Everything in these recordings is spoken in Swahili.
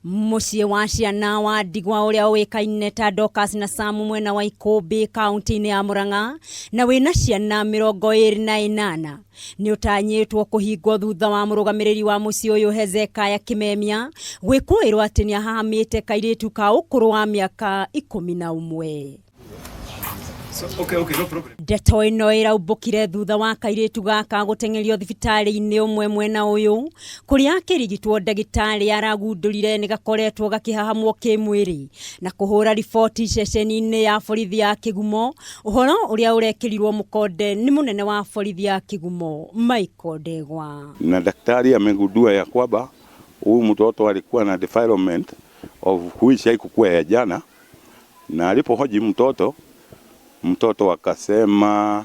Mucii wa ciana wa ndigwa uria uikaine ta Dorcas Nasamu mwena wa Ikombe kaunti-ini ya Murang'a na wina ciana 28 ni utanyitwo kuhingwo thutha wa murugamiriri wa mucii uyu Hezekiah Kimemia gwikuirwo ati ni ahahamite kairitu ka ukuru wa miaka 11. Okay, no problem. Ndeto ino iraubukire thutha wa kairitu gaka guteng'erio thibitari-ini umwe mwena uyu kuria kirigitwo ndagitari aragundurire ni gakoretwo gakihahamwo kimwiri na kuhura riboti ceceni-ini ya borithi ya Kigumo. Uhoro uria urekirirwo mukonde ni munene wa borithi ya Kigumo ndigwa. Na daktari amegundua ya kwamba huyu mtoto alikuwa na defilement of which haikuwa ya jana, na alipohoji mtoto akasema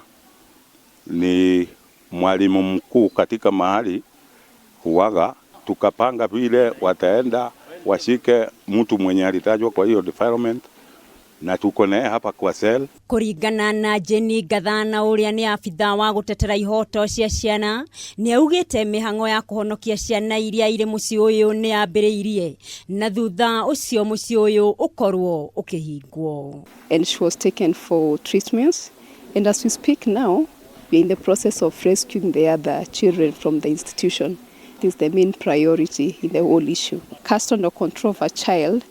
ni mwalimu mkuu katika mahali huwaga. Tukapanga vile wataenda washike mtu mwenye alitajwa kwa hiyo defilement, na tuko naye hapa kwa cell. Kuringana na Jenny Gathana uria ni afitha wa gutetera ihoto cia ciana, ni augite mihango ya kuhonokia ciana iria iri mucii uyu ni ambiriirie na thutha ucio mucii uyu ukorwo ukihingwo. And she was taken for treatments, and as we speak now we are in the process of rescuing the other children from the institution. This is the main priority in the whole issue. Custody or control of a child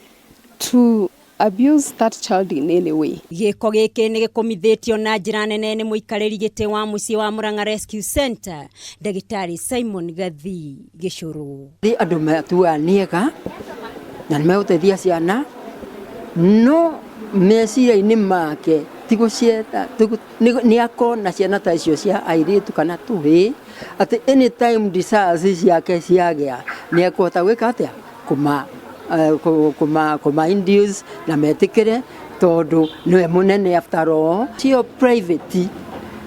to abuse that child in any way. Giko giki ni gikomithitio na njira nene ni muikariri gite wa mucii wa Murang'a Rescue Center Ndagitari Simon Gathi Gicuru. Andu matuaniega na nimeuteithia ciana no meciria-ini make tigucieta ni akona ciana ta icio cia airitu kana tuhi ati anytime disaster ciake ciagia ni akuhota gwika atia kuma induce na metikire tondu niwe munene after all. Cio private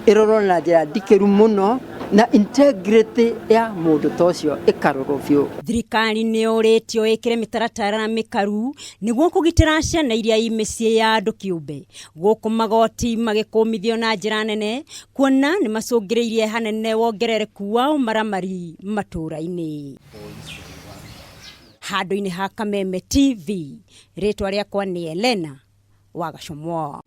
iroro na njira ndikiru muno na integrity ya mundu tocio ikaroro biu. Thirikari ni uritio ikire mitaratara mikaru niguo kugitira ciana iria imicii ya andu kiumbe guku magoti magikumithio na njira nene kuona ni macungiriirie hanene wongerereku wa umaramari matura-ini. Handu-ini ha Kameme TV, ritwa riakwa ni Elena Wagacomwo.